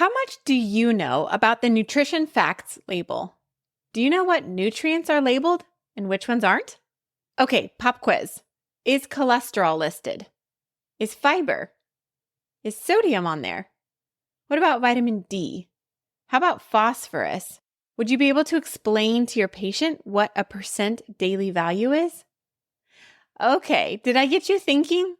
How much do you know about the nutrition facts label? Do you know what nutrients are labeled and which ones aren't? Okay, pop quiz. Is cholesterol listed? Is fiber? Is sodium on there? What about vitamin D? How about phosphorus? Would you be able to explain to your patient what a percent daily value is? Okay, did I get you thinking?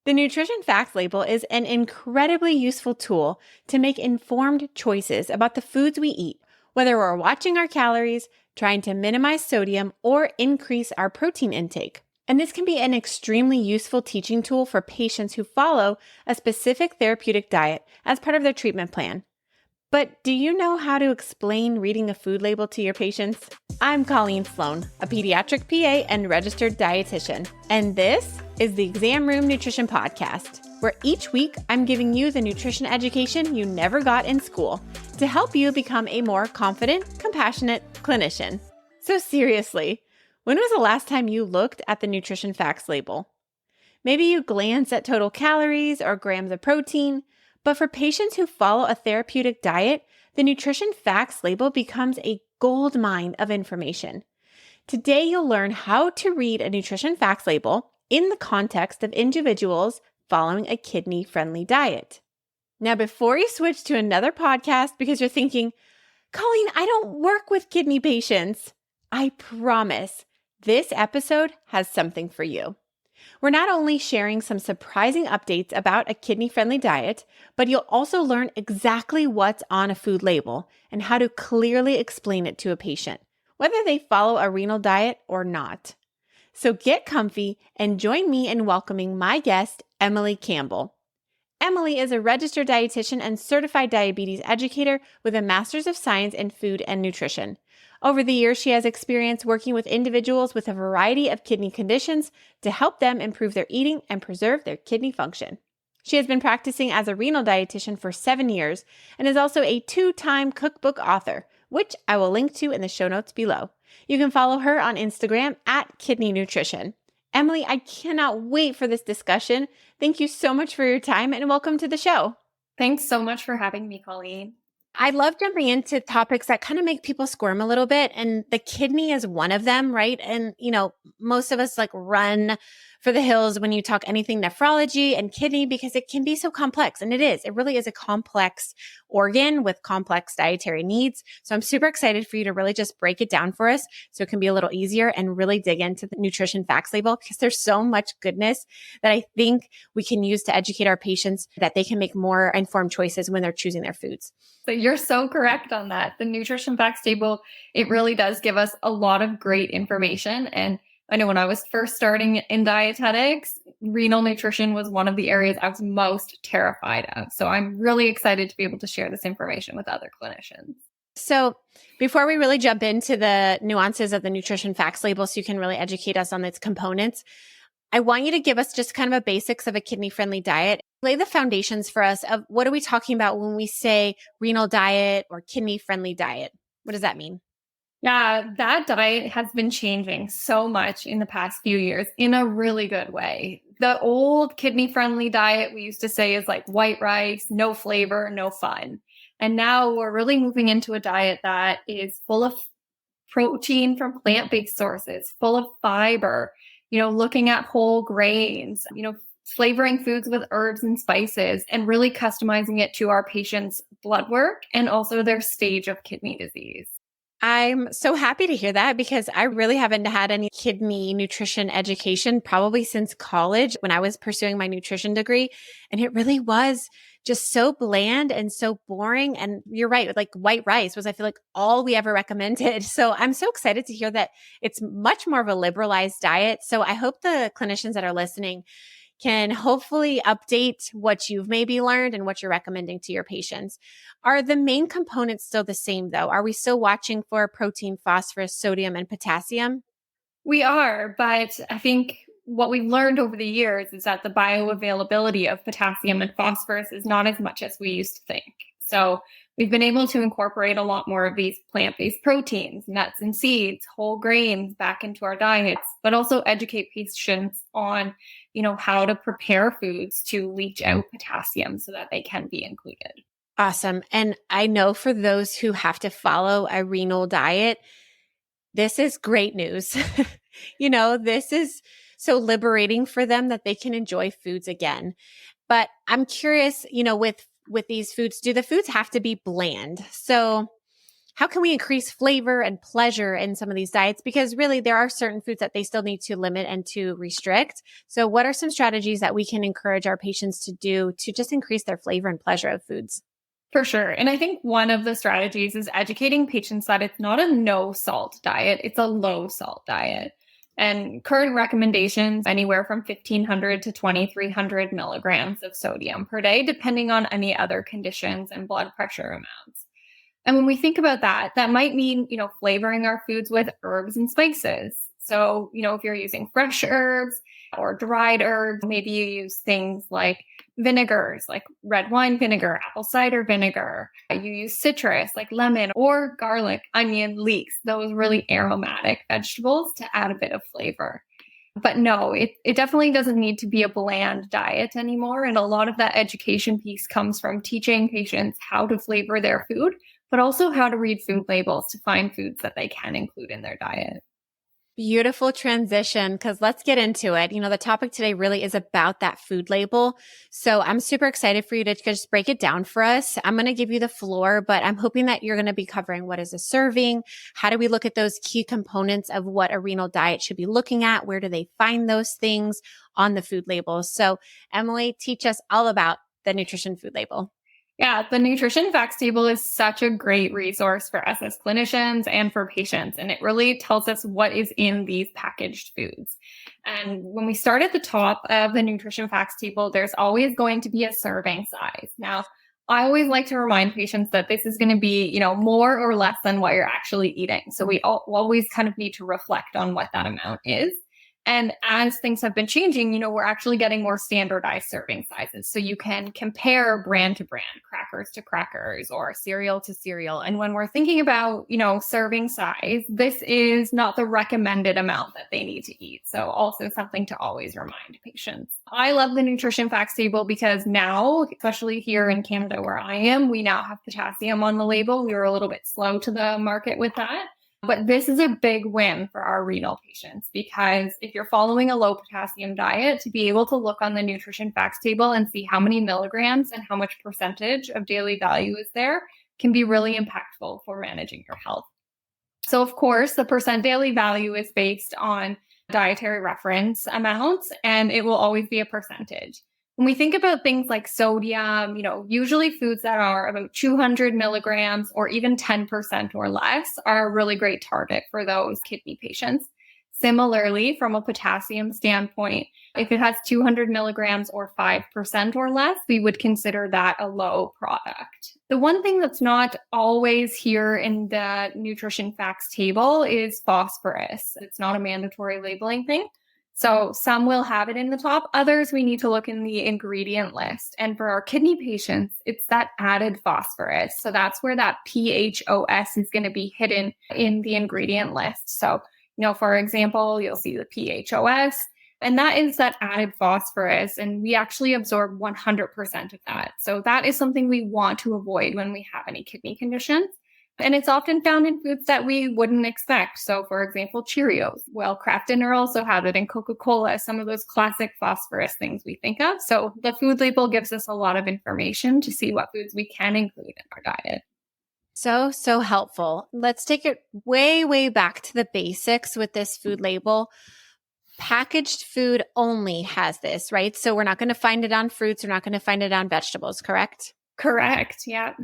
The nutrition facts label is an incredibly useful tool to make informed choices about the foods we eat, whether we're watching our calories, trying to minimize sodium, or increase our protein intake. And this can be an extremely useful teaching tool for patients who follow a specific therapeutic diet as part of their treatment plan. But do you know how to explain reading a food label to your patients? I'm Colleen Sloan, a pediatric PA and registered dietitian, and this is the Exam Room Nutrition Podcast, where each week I'm giving you the nutrition education you never got in school to help you become a more confident, compassionate clinician. So seriously, when was the last time you looked at the nutrition facts label? Maybe you glanced at total calories or grams of protein, but for patients who follow a therapeutic diet, the nutrition facts label becomes a gold mine of information. Today, you'll learn how to read a nutrition facts label in the context of individuals following a kidney-friendly diet. Now, before you switch to another podcast because you're thinking, Colleen, I don't work with kidney patients, I promise this episode has something for you. We're not only sharing some surprising updates about a kidney-friendly diet, but you'll also learn exactly what's on a food label and how to clearly explain it to a patient, whether they follow a renal diet or not. So get comfy and join me in welcoming my guest, Emily Campbell. Emily is a registered dietitian and certified diabetes educator with a Master's of Science in Food and Nutrition. Over the years, she has experience working with individuals with a variety of kidney conditions to help them improve their eating and preserve their kidney function. She has been practicing as a renal dietitian for 7 years and is also a 2-time cookbook author, which I will link to in the show notes below. You can follow her on Instagram at Kidney Nutrition. Emily, I cannot wait for this discussion. Thank you so much for your time and welcome to the show. Thanks so much for having me, Colleen. I love jumping into topics that kind of make people squirm a little bit. And the kidney is one of them, right? And, most of us run for the hills when you talk anything nephrology and kidney because it can be so complex. And it is. It really is a complex organ with complex dietary needs. So I'm super excited for you to really just break it down for us so it can be a little easier and really dig into the nutrition facts label because there's so much goodness that I think we can use to educate our patients that they can make more informed choices when they're choosing their foods. So you're so correct on that. The nutrition facts table, it really does give us a lot of great information. And I know when I was first starting in dietetics, renal nutrition was one of the areas I was most terrified of. So I'm really excited to be able to share this information with other clinicians. So before we really jump into the nuances of the nutrition facts label so you can really educate us on its components, I want you to give us just kind of a basics of a kidney-friendly diet. Lay the foundations for us of what are we talking about when we say renal diet or kidney-friendly diet? What does that mean? Yeah, that diet has been changing so much in the past few years in a really good way. The old kidney-friendly diet we used to say is like white rice, no flavor, no fun. And now we're really moving into a diet that is full of protein from plant-based sources, full of fiber, looking at whole grains, flavoring foods with herbs and spices and really customizing it to our patients' blood work and also their stage of kidney disease. I'm so happy to hear that because I really haven't had any kidney nutrition education probably since college when I was pursuing my nutrition degree. And it really was just so bland and so boring. And you're right, like white rice was, I feel like, all we ever recommended. So I'm so excited to hear that it's much more of a liberalized diet. So I hope the clinicians that are listening can hopefully update what you've maybe learned and what you're recommending to your patients. Are the main components still the same though? Are we still watching for protein, phosphorus, sodium, and potassium? We are, but I think what we've learned over the years is that the bioavailability of potassium and phosphorus is not as much as we used to think. So we've been able to incorporate a lot more of these plant-based proteins, nuts and seeds, whole grains back into our diets, but also educate patients on, how to prepare foods to leach out potassium so that they can be included. Awesome. And I know for those who have to follow a renal diet, this is great news. This is so liberating for them that they can enjoy foods again. But I'm curious, with these foods, do the foods have to be bland? So how can we increase flavor and pleasure in some of these diets? Because really there are certain foods that they still need to limit and to restrict. So what are some strategies that we can encourage our patients to do to just increase their flavor and pleasure of foods? For sure. And I think one of the strategies is educating patients that it's not a no salt diet, it's a low salt diet. And current recommendations anywhere from 1,500 to 2,300 milligrams of sodium per day, depending on any other conditions and blood pressure amounts. And when we think about that, that might mean, flavoring our foods with herbs and spices. So, if you're using fresh herbs or dried herbs, maybe you use things like vinegars, like red wine vinegar, apple cider vinegar. You use citrus like lemon or garlic, onion, leeks, those really aromatic vegetables to add a bit of flavor. But no, it definitely doesn't need to be a bland diet anymore. And a lot of that education piece comes from teaching patients how to flavor their food, but also how to read food labels to find foods that they can include in their diet. Beautiful transition, because let's get into it. The topic today really is about that food label. So I'm super excited for you to just break it down for us. I'm going to give you the floor, but I'm hoping that you're going to be covering what is a serving, how do we look at those key components of what a renal diet should be looking at, where do they find those things on the food labels. So Emily, teach us all about the nutrition food label. Yeah, the nutrition facts table is such a great resource for us as clinicians and for patients. And it really tells us what is in these packaged foods. And when we start at the top of the nutrition facts table, there's always going to be a serving size. Now, I always like to remind patients that this is going to be, more or less than what you're actually eating. So we always kind of need to reflect on what that amount is. And as things have been changing, we're actually getting more standardized serving sizes. So you can compare brand to brand, crackers to crackers, or cereal to cereal. And when we're thinking about, serving size, this is not the recommended amount that they need to eat. So also something to always remind patients. I love the nutrition facts table because now, especially here in Canada where I am, we now have potassium on the label. We were a little bit slow to the market with that. But this is a big win for our renal patients because if you're following a low potassium diet, to be able to look on the nutrition facts table and see how many milligrams and how much percentage of daily value is there can be really impactful for managing your health. So of course, the percent daily value is based on dietary reference amounts, and it will always be a percentage. When we think about things like sodium, usually foods that are about 200 milligrams or even 10% or less are a really great target for those kidney patients. Similarly, from a potassium standpoint, if it has 200 milligrams or 5% or less, we would consider that a low product. The one thing that's not always here in the nutrition facts table is phosphorus. It's not a mandatory labeling thing. So some will have it in the top. Others, we need to look in the ingredient list. And for our kidney patients, it's that added phosphorus. So that's where that PHOS is going to be hidden in the ingredient list. So, for example, you'll see the PHOS, and that is that added phosphorus. And we actually absorb 100% of that. So that is something we want to avoid when we have any kidney conditions. And it's often found in foods that we wouldn't expect. So, for example, Cheerios. Well, Kraft Dinner also has it in Coca-Cola, some of those classic phosphorus things we think of. So the food label gives us a lot of information to see what foods we can include in our diet. So helpful. Let's take it way, way back to the basics with this food label. Packaged food only has this, right? So we're not going to find it on fruits. We're not going to find it on vegetables, correct? Correct. Yeah.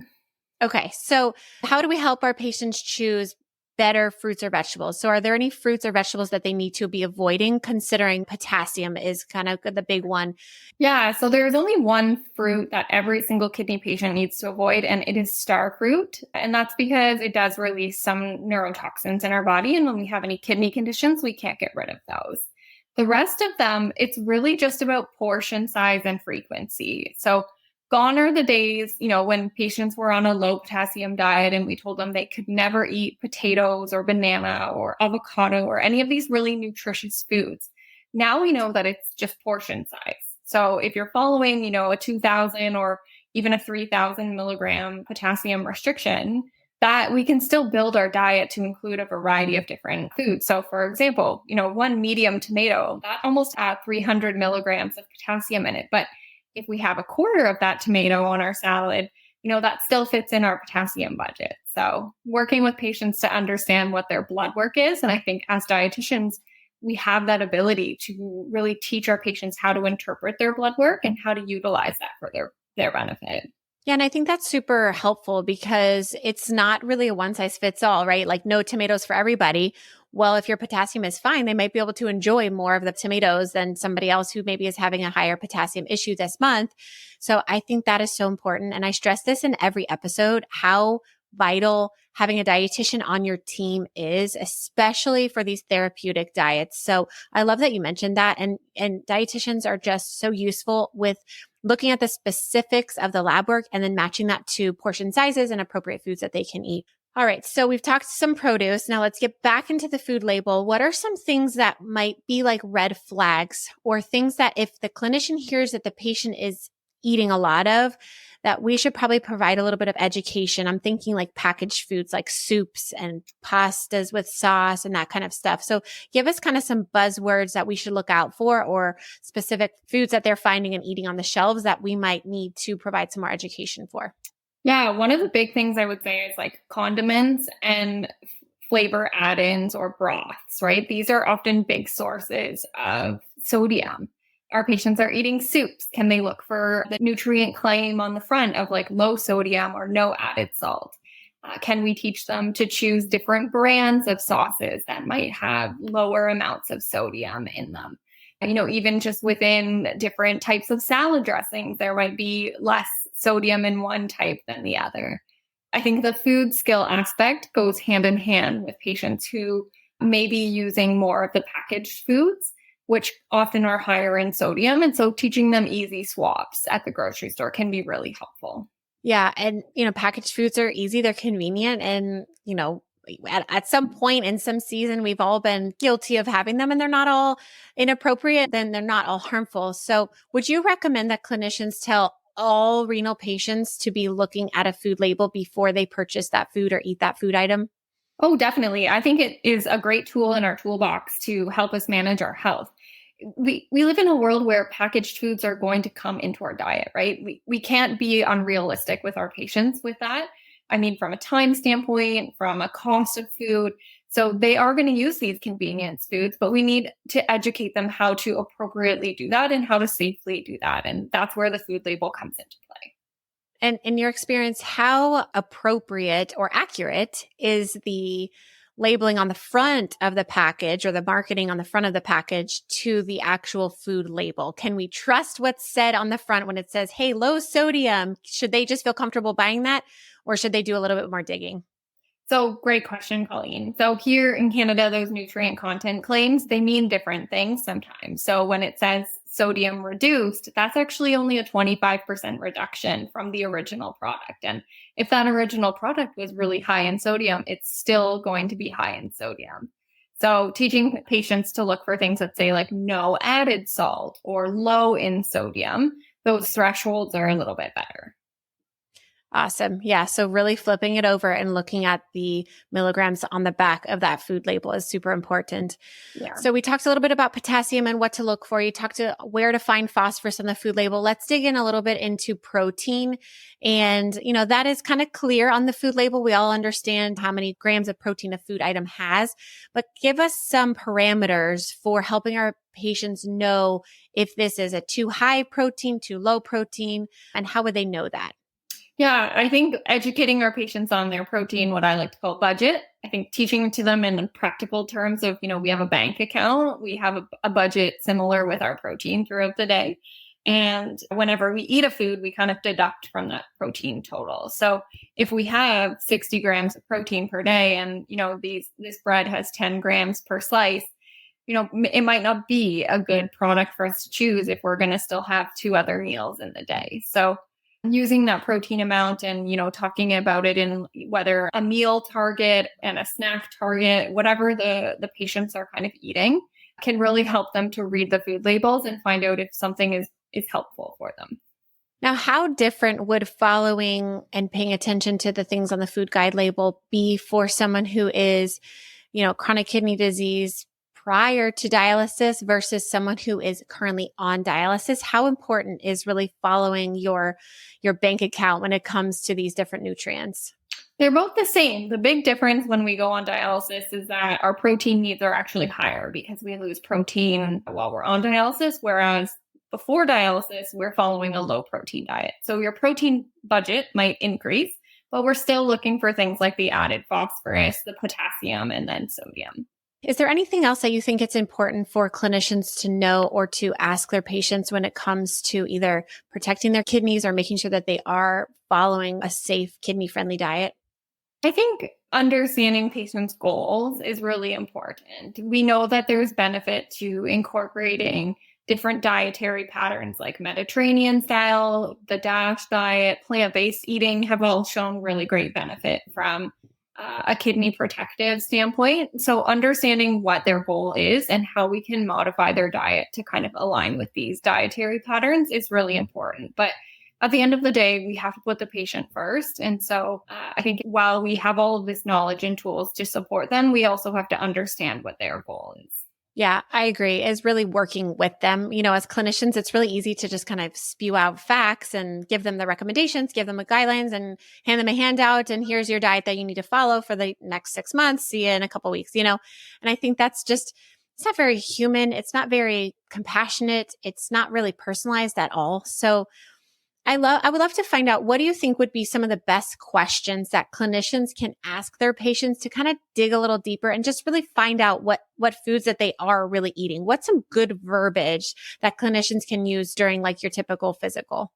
Okay. So how do we help our patients choose better fruits or vegetables? So are there any fruits or vegetables that they need to be avoiding, considering potassium is kind of the big one? Yeah. So there's only one fruit that every single kidney patient needs to avoid, and it is star fruit. And that's because it does release some neurotoxins in our body. And when we have any kidney conditions, we can't get rid of those. The rest of them, it's really just about portion size and frequency. So gone are the days, when patients were on a low potassium diet and we told them they could never eat potatoes or banana or avocado or any of these really nutritious foods. Now we know that it's just portion size. So if you're following, a 2,000 or even a 3,000 milligram potassium restriction, that we can still build our diet to include a variety of different foods. So for example, one medium tomato, that almost had 300 milligrams of potassium in it. But if we have a quarter of that tomato on our salad, that still fits in our potassium budget. So working with patients to understand what their blood work is. And I think as dietitians, we have that ability to really teach our patients how to interpret their blood work and how to utilize that for their benefit. Yeah. And I think that's super helpful because it's not really a one size fits all, right? Like no tomatoes for everybody. Well, if your potassium is fine, they might be able to enjoy more of the tomatoes than somebody else who maybe is having a higher potassium issue this month. So I think that is so important. And I stress this in every episode, how vital having a dietitian on your team is, especially for these therapeutic diets. So I love that you mentioned that. And dietitians are just so useful with looking at the specifics of the lab work and then matching that to portion sizes and appropriate foods that they can eat. All right. So we've talked some produce. Now let's get back into the food label. What are some things that might be like red flags or things that if the clinician hears that the patient is eating a lot of, that we should probably provide a little bit of education? I'm thinking like packaged foods like soups and pastas with sauce and that kind of stuff. So give us kind of some buzzwords that we should look out for or specific foods that they're finding and eating on the shelves that we might need to provide some more education for. Yeah, one of the big things I would say is like condiments and flavor add-ins or broths, right? These are often big sources of sodium. Our patients are eating soups. Can they look for the nutrient claim on the front of like low sodium or no added salt? Can we teach them to choose different brands of sauces that might have lower amounts of sodium in them? Even just within different types of salad dressings, there might be less sodium in one type than the other. I think the food skill aspect goes hand in hand with patients who may be using more of the packaged foods, which often are higher in sodium. And so teaching them easy swaps at the grocery store can be really helpful. Yeah. And, packaged foods are easy. They're convenient. And, at some point in some season, we've all been guilty of having them and they're not all inappropriate, then they're not all harmful. So would you recommend that clinicians tell all renal patients to be looking at a food label before they purchase that food or eat that food item? Oh, definitely. I think it is a great tool in our toolbox to help us manage our health. We live in a world where packaged foods are going to come into our diet, right? We can't be unrealistic with our patients with that. I mean, from a time standpoint, from a cost of food. So they are going to use these convenience foods, but we need to educate them how to appropriately do that and how to safely do that. And that's where the food label comes into play. And in your experience, how appropriate or accurate is the labeling on the front of the package or the marketing on the front of the package to the actual food label? Can we trust what's said on the front when it says, hey, low sodium? Should they just feel comfortable buying that? Or should they do a little bit more digging? So great question, Colleen. So here in Canada, those nutrient content claims, they mean different things sometimes. So when it says sodium reduced, that's actually only a 25% reduction from the original product. And if that original product was really high in sodium, it's still going to be high in sodium. So teaching patients to look for things that say like no added salt or low in sodium, those thresholds are a little bit better. Awesome. Yeah. So really flipping it over and looking at the milligrams on the back of that food label is super important. Yeah. So we talked a little bit about potassium and what to look for. You talked to where to find phosphorus on the food label. Let's dig in a little bit into protein. And, that is kind of clear on the food label. We all understand how many grams of protein a food item has, but give us some parameters for helping our patients know if this is a too high protein, too low protein, and how would they know that? Yeah, I think educating our patients on their protein, what I like to call budget, I think teaching to them in practical terms of, we have a bank account, we have a budget similar with our protein throughout the day. And whenever we eat a food, we kind of deduct from that protein total. So if we have 60 grams of protein per day and, this bread has 10 grams per slice, it might not be a good product for us to choose if we're going to still have 2 other meals in the day. So using that protein amount and, talking about it in whether a meal target and a snack target, whatever the patients are kind of eating, can really help them to read the food labels and find out if something is helpful for them. Now, how different would following and paying attention to the things on the food guide label be for someone who is, chronic kidney disease prior to dialysis versus someone who is currently on dialysis? How important is really following your bank account when it comes to these different nutrients? They're both the same. The big difference when we go on dialysis is that our protein needs are actually higher because we lose protein while we're on dialysis, whereas before dialysis, we're following a low protein diet. So your protein budget might increase, but we're still looking for things like the added phosphorus, the potassium, and then sodium. Is there anything else that you think it's important for clinicians to know or to ask their patients when it comes to either protecting their kidneys or making sure that they are following a safe kidney-friendly diet? I think understanding patients' goals is really important. We know that there's benefit to incorporating different dietary patterns like Mediterranean style, the DASH diet, plant-based eating have all shown really great benefit from a kidney protective standpoint. So understanding what their goal is and how we can modify their diet to kind of align with these dietary patterns is really important. But at the end of the day, we have to put the patient first. And so I think while we have all of this knowledge and tools to support them, we also have to understand what their goal is. Yeah, I agree. Is really working with them. As clinicians, it's really easy to just kind of spew out facts and give them the recommendations, give them the guidelines and hand them a handout. And here's your diet that you need to follow for the next 6 months. See you in a couple of weeks, And I think that's just, it's not very human. It's not very compassionate. It's not really personalized at all. So I would love to find out, what do you think would be some of the best questions that clinicians can ask their patients to kind of dig a little deeper and just really find out what foods that they are really eating? What's some good verbiage that clinicians can use during like your typical physical?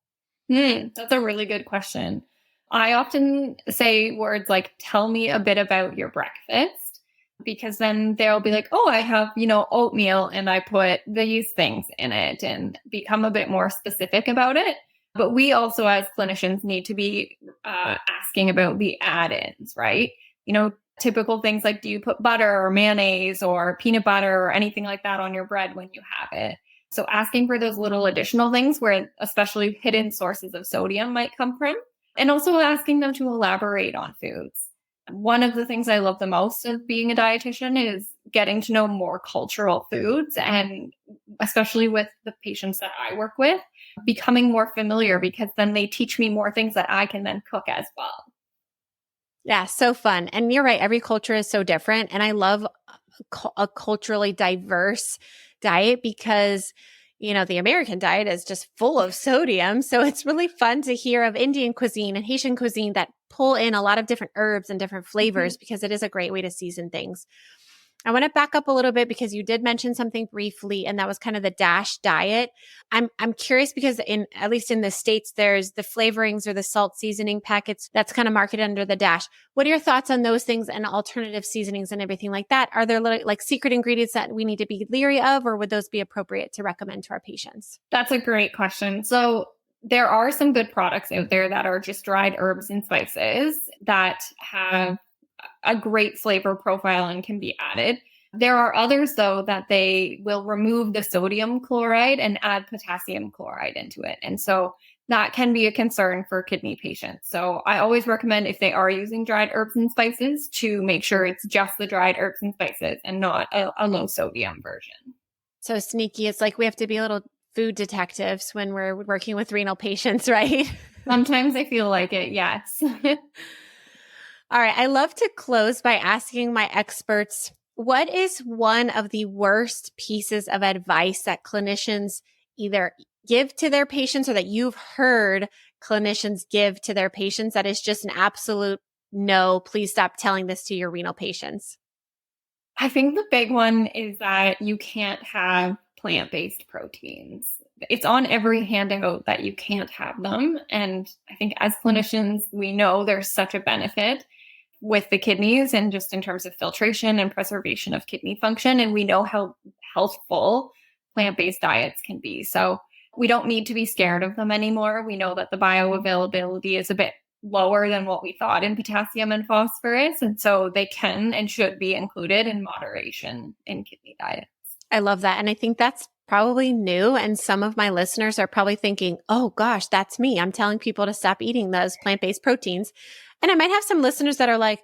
That's a really good question. I often say words like, tell me a bit about your breakfast, because then they'll be like, oh, I have, oatmeal and I put these things in it, and become a bit more specific about it. But we also, as clinicians, need to be asking about the add-ins, right? Typical things like, do you put butter or mayonnaise or peanut butter or anything like that on your bread when you have it? So asking for those little additional things where especially hidden sources of sodium might come from, and also asking them to elaborate on foods. One of the things I love the most of being a dietitian is getting to know more cultural foods, and especially with the patients that I work with, becoming more familiar, because then they teach me more things that I can then cook as well. Yeah, so fun. And you're right. Every culture is so different. And I love a culturally diverse diet because, the American diet is just full of sodium. So it's really fun to hear of Indian cuisine and Haitian cuisine that pull in a lot of different herbs and different flavors, because it is a great way to season things. I want to back up a little bit because you did mention something briefly, and that was kind of the DASH diet. I'm curious because at least in the States, there's the flavorings or the salt seasoning packets that's kind of marketed under the DASH. What are your thoughts on those things and alternative seasonings and everything like that? Are there like secret ingredients that we need to be leery of, or would those be appropriate to recommend to our patients? That's a great question. So there are some good products out there that are just dried herbs and spices that have a great flavor profile and can be added. There are others, though, that they will remove the sodium chloride and add potassium chloride into it. And so that can be a concern for kidney patients. So I always recommend, if they are using dried herbs and spices, to make sure it's just the dried herbs and spices and not a low sodium version. So sneaky. It's like we have to be little food detectives when we're working with renal patients, right? Sometimes I feel like it, yes. All right. I love to close by asking my experts, what is one of the worst pieces of advice that clinicians either give to their patients or that you've heard clinicians give to their patients that is just an absolute no, please stop telling this to your renal patients? I think the big one is that you can't have plant-based proteins. It's on every handout that you can't have them. And I think as clinicians, we know there's such a benefit with the kidneys and just in terms of filtration and preservation of kidney function. And we know how healthful plant-based diets can be. So we don't need to be scared of them anymore. We know that the bioavailability is a bit lower than what we thought in potassium and phosphorus. And so they can and should be included in moderation in kidney diets. I love that. And I think that's probably new. And some of my listeners are probably thinking, oh gosh, that's me. I'm telling people to stop eating those plant-based proteins. And I might have some listeners that are like,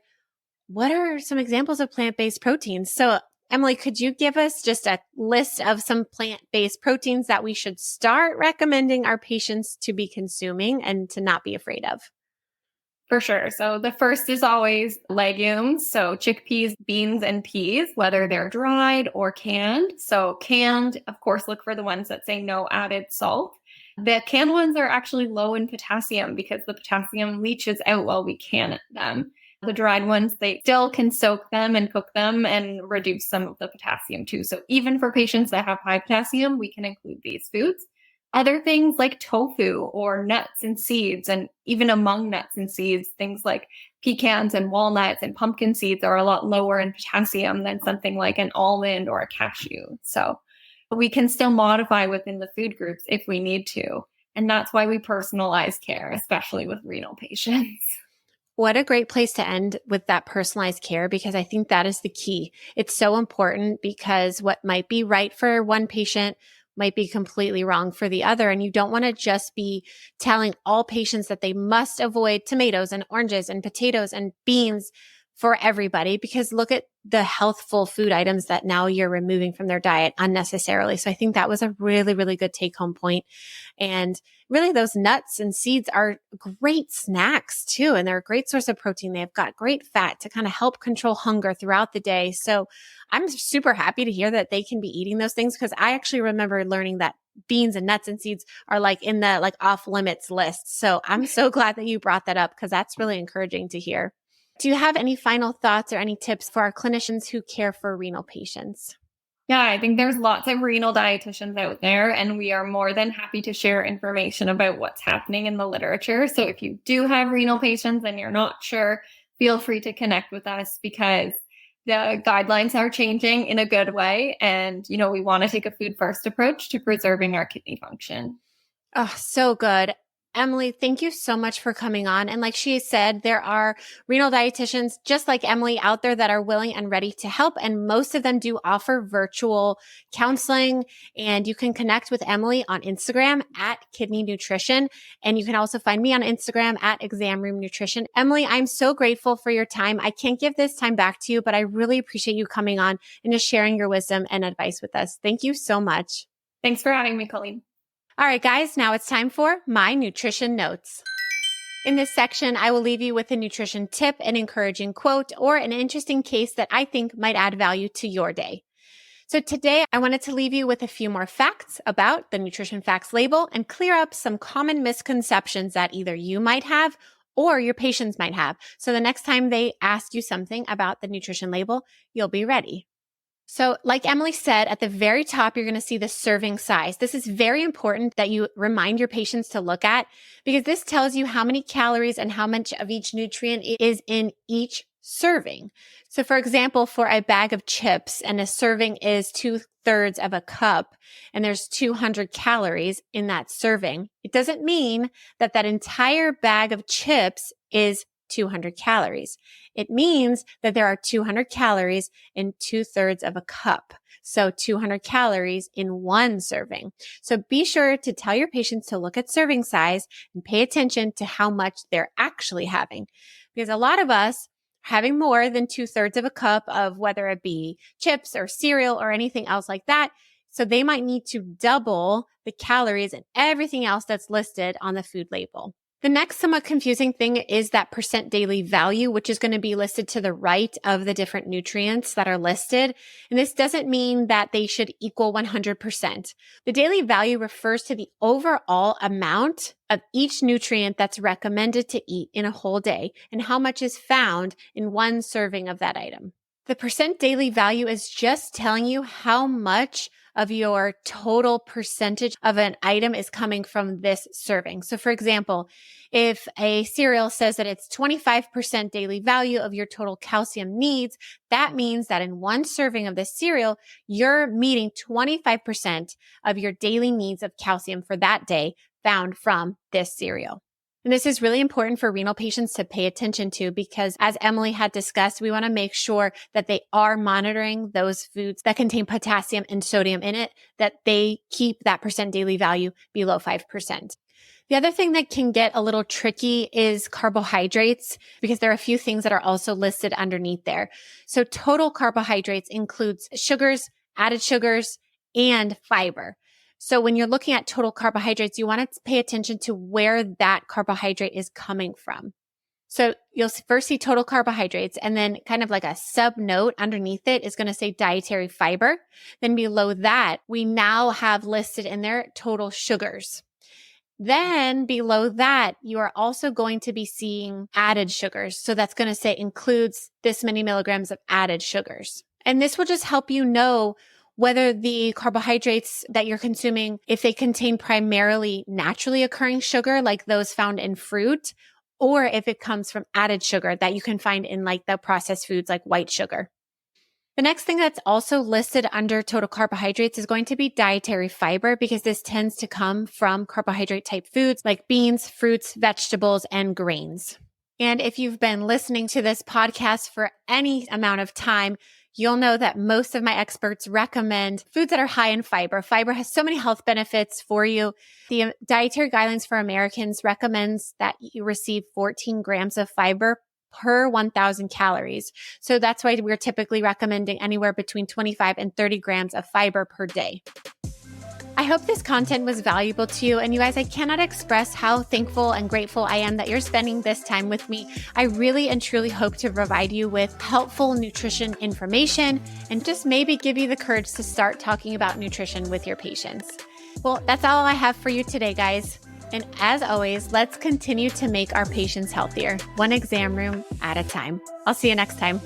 what are some examples of plant-based proteins? So Emily, could you give us just a list of some plant-based proteins that we should start recommending our patients to be consuming and to not be afraid of? For sure. So the first is always legumes. So chickpeas, beans, and peas, whether they're dried or canned. So canned, of course, look for the ones that say no added salt. The canned ones are actually low in potassium because the potassium leaches out while we can them. The dried ones, they still can soak them and cook them and reduce some of the potassium too. So even for patients that have high potassium, we can include these foods. Other things like tofu or nuts and seeds, and even among nuts and seeds, things like pecans and walnuts and pumpkin seeds are a lot lower in potassium than something like an almond or a cashew. So we can still modify within the food groups if we need to. And that's why we personalize care, especially with renal patients. What a great place to end with that personalized care, because I think that is the key. It's so important because what might be right for one patient might be completely wrong for the other. And you don't want to just be telling all patients that they must avoid tomatoes and oranges and potatoes and beans for everybody, because look at the healthful food items that now you're removing from their diet unnecessarily. So I think that was a really, really good take home point. And really those nuts and seeds are great snacks too. And they're a great source of protein. They've got great fat to kind of help control hunger throughout the day. So I'm super happy to hear that they can be eating those things, because I actually remember learning that beans and nuts and seeds are like in the like off limits list. So I'm so glad that you brought that up, because that's really encouraging to hear. Do you have any final thoughts or any tips for our clinicians who care for renal patients? Yeah, I think there's lots of renal dietitians out there, and we are more than happy to share information about what's happening in the literature. So if you do have renal patients and you're not sure, feel free to connect with us, because the guidelines are changing in a good way. And, we want to take a food first approach to preserving our kidney function. Oh, so good. Emily, thank you so much for coming on. And like she said, there are renal dietitians just like Emily out there that are willing and ready to help. And most of them do offer virtual counseling. And you can connect with Emily on Instagram at Kidney Nutrition. And you can also find me on Instagram at Exam Room Nutrition. Emily, I'm so grateful for your time. I can't give this time back to you, but I really appreciate you coming on and just sharing your wisdom and advice with us. Thank you so much. Thanks for having me, Colleen. All right, guys, now it's time for my nutrition notes. In this section, I will leave you with a nutrition tip, an encouraging quote, or an interesting case that I think might add value to your day. So today, I wanted to leave you with a few more facts about the nutrition facts label and clear up some common misconceptions that either you might have or your patients might have. So the next time they ask you something about the nutrition label, you'll be ready. So like Emily said, at the very top, you're going to see the serving size. This is very important that you remind your patients to look at, because this tells you how many calories and how much of each nutrient is in each serving. So for example, for a bag of chips, and a serving is 2/3 of a cup, and there's 200 calories in that serving, it doesn't mean that that entire bag of chips is 200 calories. It means that there are 200 calories in 2/3 of a cup. So 200 calories in one serving. So be sure to tell your patients to look at serving size and pay attention to how much they're actually having. Because a lot of us are having more than 2/3 of a cup of whether it be chips or cereal or anything else like that. So they might need to double the calories and everything else that's listed on the food label. The next somewhat confusing thing is that percent daily value, which is going to be listed to the right of the different nutrients that are listed. And this doesn't mean that they should equal 100%. The daily value refers to the overall amount of each nutrient that's recommended to eat in a whole day and how much is found in one serving of that item. The percent daily value is just telling you how much of your total percentage of an item is coming from this serving. So for example, if a cereal says that it's 25% daily value of your total calcium needs, that means that in one serving of this cereal, you're meeting 25% of your daily needs of calcium for that day found from this cereal. And this is really important for renal patients to pay attention to because, as Emily had discussed, we want to make sure that they are monitoring those foods that contain potassium and sodium in it, that they keep that percent daily value below 5%. The other thing that can get a little tricky is carbohydrates, because there are a few things that are also listed underneath there. So total carbohydrates includes sugars, added sugars, and fiber. So when you're looking at total carbohydrates, you want to pay attention to where that carbohydrate is coming from. So you'll first see total carbohydrates, and then kind of like a sub note underneath it is going to say dietary fiber. Then below that, we now have listed in there total sugars. Then below that, you are also going to be seeing added sugars. So that's going to say includes this many milligrams of added sugars. And this will just help you know whether the carbohydrates that you're consuming, if they contain primarily naturally occurring sugar, like those found in fruit, or if it comes from added sugar that you can find in like the processed foods like white sugar. The next thing that's also listed under total carbohydrates is going to be dietary fiber, because this tends to come from carbohydrate type foods like beans, fruits, vegetables, and grains. And if you've been listening to this podcast for any amount of time, you'll know that most of my experts recommend foods that are high in fiber. Fiber has so many health benefits for you. The Dietary Guidelines for Americans recommends that you receive 14 grams of fiber per 1,000 calories. So that's why we're typically recommending anywhere between 25 and 30 grams of fiber per day. I hope this content was valuable to you. And you guys, I cannot express how thankful and grateful I am that you're spending this time with me. I really and truly hope to provide you with helpful nutrition information and just maybe give you the courage to start talking about nutrition with your patients. Well, that's all I have for you today, guys. And as always, let's continue to make our patients healthier, one exam room at a time. I'll see you next time.